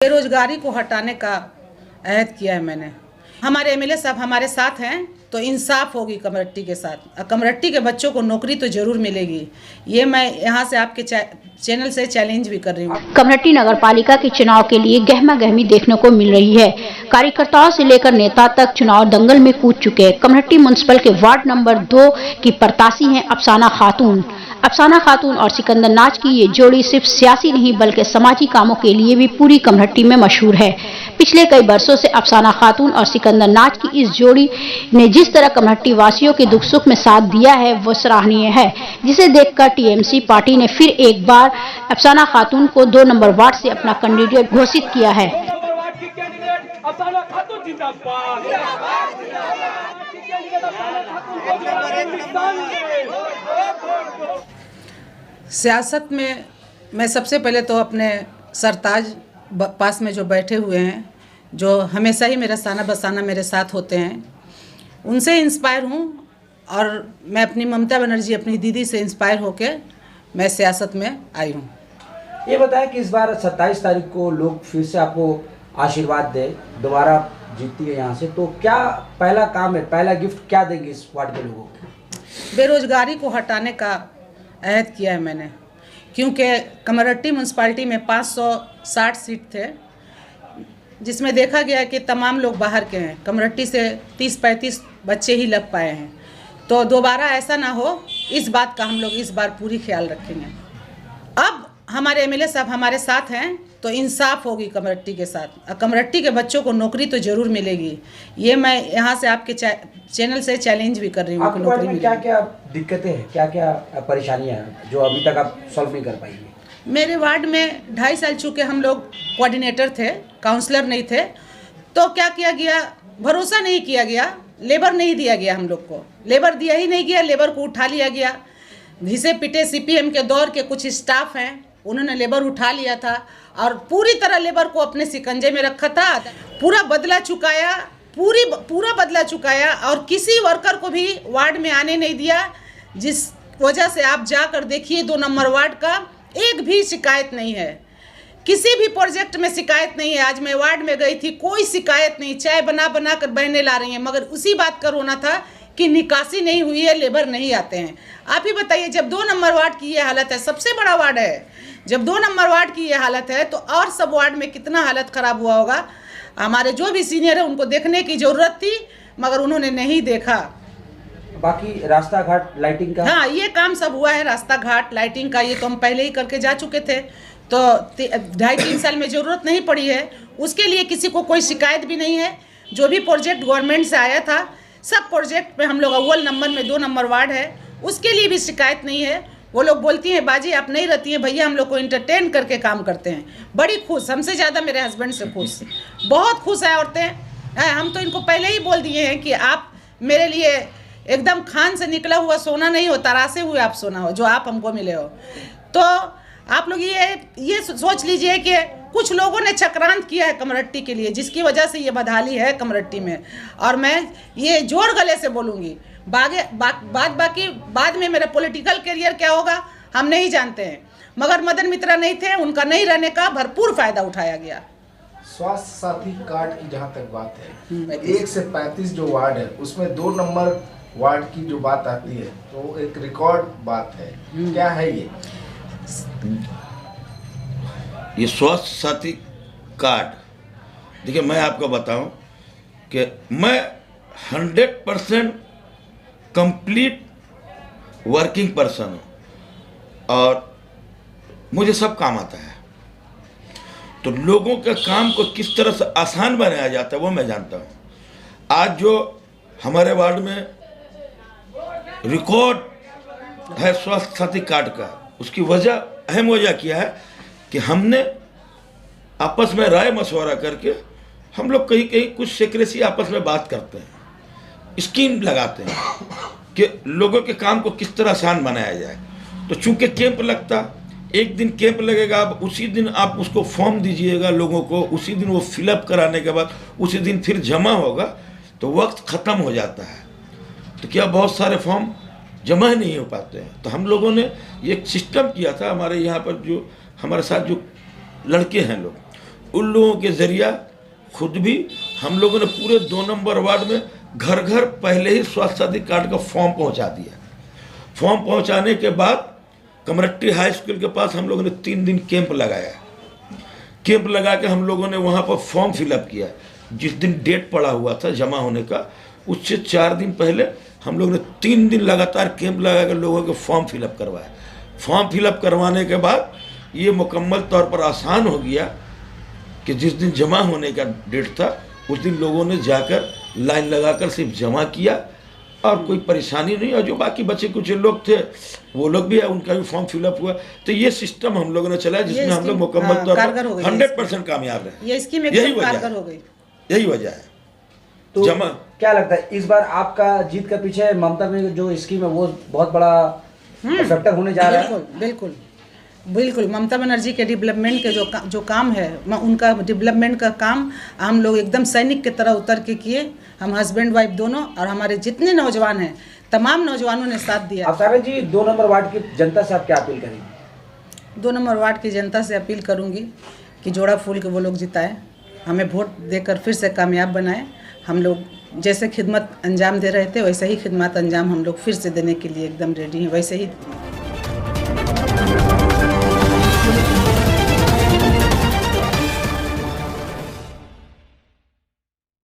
बेरोजगारी को हटाने का अहद किया है मैंने। हमारे एमएलए साहब हमारे साथ हैं तो इंसाफ होगी कमरट्टी के साथ। कमरट्टी के बच्चों को नौकरी तो जरूर मिलेगी। ये मैं यहाँ से आपके चैनल से चैलेंज भी कर रही हूँ। कमरट्टी नगर पालिका के चुनाव के लिए गहमा गहमी देखने को मिल रही है। कार्यकर्ताओं से लेकर नेता तक चुनाव दंगल में कूद चुके। कमरट्टी म्युनिसिपल के वार्ड नंबर 2 की प्रत्याशी हैं अफसाना खातून। अफसाना खातून और सिकंदर नाज की ये जोड़ी सिर्फ सियासी नहीं बल्कि समाजी कामों के लिए भी पूरी कमरट्टी में मशहूर है। पिछले कई वर्षों से अफसाना खातून और सिकंदर नाज की इस जोड़ी ने जिस तरह कमरट्टी वासियों के दुख सुख में साथ दिया है वो सराहनीय है, जिसे देखकर टीएमसी पार्टी ने फिर एक बार अफसाना खातून को 2 नंबर वार्ड से अपना कैंडिडेट घोषित किया है। सियासत में मैं सबसे पहले तो अपने सरताज पास में जो बैठे हुए हैं, जो हमेशा ही मेरा साना बसाना मेरे साथ होते हैं, उनसे इंस्पायर हूँ। और मैं अपनी ममता बनर्जी अपनी दीदी से इंस्पायर होके मैं सियासत में आई हूँ। ये बताया कि इस बार 27 तारीख को लोग फिर से आपको आशीर्वाद दे, दोबारा जीतती है यहाँ से, तो क्या पहला काम है, पहला गिफ्ट क्या देंगे इस वार्ड के लोगों को? बेरोजगारी को हटाने का अहद किया है मैंने, क्योंकि कमरट्टी म्यूनसिपाल्टी में 560 सीट थे, जिसमें देखा गया कि तमाम लोग बाहर के हैं। कमरट्टी से 30-35 बच्चे ही लग पाए हैं। तो दोबारा ऐसा ना हो, इस बात का हम लोग इस बार पूरी ख्याल रखेंगे। अब हमारे एमएलए साहब हमारे साथ हैं तो इंसाफ होगी कमरट्टी के साथ। कमरट्टी के बच्चों को नौकरी तो जरूर मिलेगी। ये मैं यहाँ से आपके चैनल से चैलेंज भी कर रही हूँ। आपके वार्ड में क्या क्या दिक्कतें हैं, क्या क्या परेशानियाँ हैं जो अभी तक आप सॉल्व नहीं कर पाएंगे? मेरे वार्ड में 2.5 साल चुके हम लोग कोऑर्डिनेटर थे, काउंसलर नहीं थे। तो क्या किया गया, भरोसा नहीं किया गया, लेबर नहीं दिया गया। हम लोग को लेबर दिया ही नहीं गया, लेबर को उठा लिया गया। घिसे पिटे सीपीएम के दौर के कुछ स्टाफ हैं, उन्होंने लेबर उठा लिया था और पूरी तरह लेबर को अपने सिकंजे में रखा था। पूरा बदला चुकाया, पूरा बदला चुकाया और किसी वर्कर को भी वार्ड में आने नहीं दिया, जिस वजह से आप जाकर देखिए 2 नंबर वार्ड का एक भी शिकायत नहीं है। किसी भी प्रोजेक्ट में शिकायत नहीं है। आज मैं वार्ड में गई थी, कोई शिकायत नहीं। चाय बना कर बहनें ला रही हैं, मगर उसी बात का रोना था कि निकासी नहीं हुई है, लेबर नहीं आते हैं। आप ही बताइए, जब 2 नंबर वार्ड की ये हालत है, सबसे बड़ा वार्ड है, जब 2 नंबर वार्ड की ये हालत है तो और सब वार्ड में कितना हालत ख़राब हुआ होगा। हमारे जो भी सीनियर है उनको देखने की ज़रूरत थी, मगर उन्होंने नहीं देखा। बाकी रास्ता घाट लाइटिंग का, हाँ, ये काम सब हुआ है। रास्ता घाट लाइटिंग का ये तो हम पहले ही करके जा चुके थे, तो 2.5-3 साल में ज़रूरत नहीं पड़ी है। उसके लिए किसी को कोई शिकायत भी नहीं है। जो भी प्रोजेक्ट गवर्नमेंट से आया था, सब प्रोजेक्ट में हम लोग अव्वल नंबर में 2 नंबर वार्ड है, उसके लिए भी शिकायत नहीं है। वो लोग बोलती हैं बाजी आप नहीं रहती हैं, भैया हम लोग को इंटरटेन करके काम करते हैं। बड़ी खुश, हमसे ज़्यादा मेरे हस्बैंड से खुश, बहुत खुश है औरतें। हम तो इनको पहले ही बोल दिए हैं कि आप मेरे लिए एकदम खान से निकला हुआ सोना नहीं हो, तरासे हुए आप सोना हो, जो आप हमको मिले हो। तो आप लोग ये सोच लीजिए कि कुछ लोगों ने चक्रांत किया है कमरट्टी के लिए, जिसकी वजह से ये बदहाली है कमरट्टी में। और मैं ये जोर गले से बोलूँगी, बाद में मेरा पॉलिटिकल करियर क्या होगा हम नहीं जानते हैं, मगर मदन मित्रा नहीं थे, उनका नहीं रहने का भरपूर फायदा उठाया गया। स्वास्थ्य साथी कार्ड की जहाँ तक बात है, 1 से 35 जो वार्ड है उसमें 2 नंबर वार्ड की जो बात आती है तो एक रिकॉर्ड बात है। क्या है ये स्वास्थ्य साथी कार्ड? देखिए, मैं आपको बताऊं कि मैं 100% कंप्लीट वर्किंग पर्सन हूँ और मुझे सब काम आता है। तो लोगों के काम को किस तरह से आसान बनाया जाता है वो मैं जानता हूँ। आज जो हमारे वार्ड में रिकॉर्ड है स्वास्थ्य साथी कार्ड का, उसकी वजह, अहम वजह क्या है कि हमने आपस में राय मशवरा करके हम लोग कहीं कहीं कुछ सीक्रेसी आपस में बात करते हैं, स्कीम लगाते हैं कि लोगों के काम को किस तरह आसान बनाया जाए। तो चूंकि कैंप लगता, एक दिन कैंप लगेगा, अब उसी दिन आप उसको फॉर्म दीजिएगा लोगों को, उसी दिन वो फिलअप कराने के बाद उसी दिन फिर जमा होगा, तो वक्त ख़त्म हो जाता है। तो क्या बहुत सारे फॉर्म जमा नहीं हो पाते हैं। तो हम लोगों ने एक सिस्टम किया था, हमारे यहाँ पर जो हमारे साथ जो लड़के हैं लोग, उन लोगों के जरिया खुद भी हम लोगों ने पूरे 2 नंबर वार्ड में घर घर पहले ही स्वास्थ्य साथी कार्ड का फॉर्म पहुंचा दिया। फॉर्म पहुंचाने के बाद कमरट्टी हाई स्कूल के पास हम लोगों ने 3 दिन कैंप लगाया। कैंप लगा के हम लोगों ने वहाँ पर फॉर्म फिलअप किया। जिस दिन डेट पड़ा हुआ था जमा होने का, उससे 4 दिन पहले हम लोगों ने 3 दिन लगातार कैंप लगा कर लोगों के फॉर्म फिलअप करवाया। फॉर्म फिलअप करवाने के बाद ये मुकम्मल तौर पर आसान हो गया कि जिस दिन जमा होने का डेट था उस दिन लोगों ने जाकर लाइन लगाकर सिर्फ जमा किया और कोई परेशानी नहीं। और जो बाकी बचे कुछ लोग थे वो लोग भी है, उनका भी फॉर्म फिलअप हुआ। तो ये सिस्टम हम लोगों ने चलाया जिसमें हम लोग मुकम्मल तौर पर 100% कामयाब रहे। ये स्कीम यही एकदम कारगर हो गई। यही वजह है। तो जमा क्या लगता है इस बार आपका जीत का पीछे ममता में जो स्कीम है वो बहुत बड़ा फैक्टर होने जा रहा है? बिल्कुल बिल्कुल बिल्कुल। ममता बनर्जी के डेवलपमेंट के जो काम है, उनका डेवलपमेंट का काम हम लोग एकदम सैनिक की तरह उतर के किए। हम हस्बैंड वाइफ दोनों और हमारे जितने नौजवान हैं तमाम नौजवानों ने साथ दिया। अब साबिया जी 2 नंबर वार्ड की जनता से आप क्या अपील करेंगे? 2 नंबर वार्ड की जनता से अपील करूंगी कि जोड़ा फूल के वो लोग जिताएं, हमें वोट देकर फिर से कामयाब बनाएं। हम लोग जैसे खिदमत अंजाम दे रहे थे वैसे ही खिदमत अंजाम हम लोग फिर से देने के लिए एकदम रेडी हैं, वैसे ही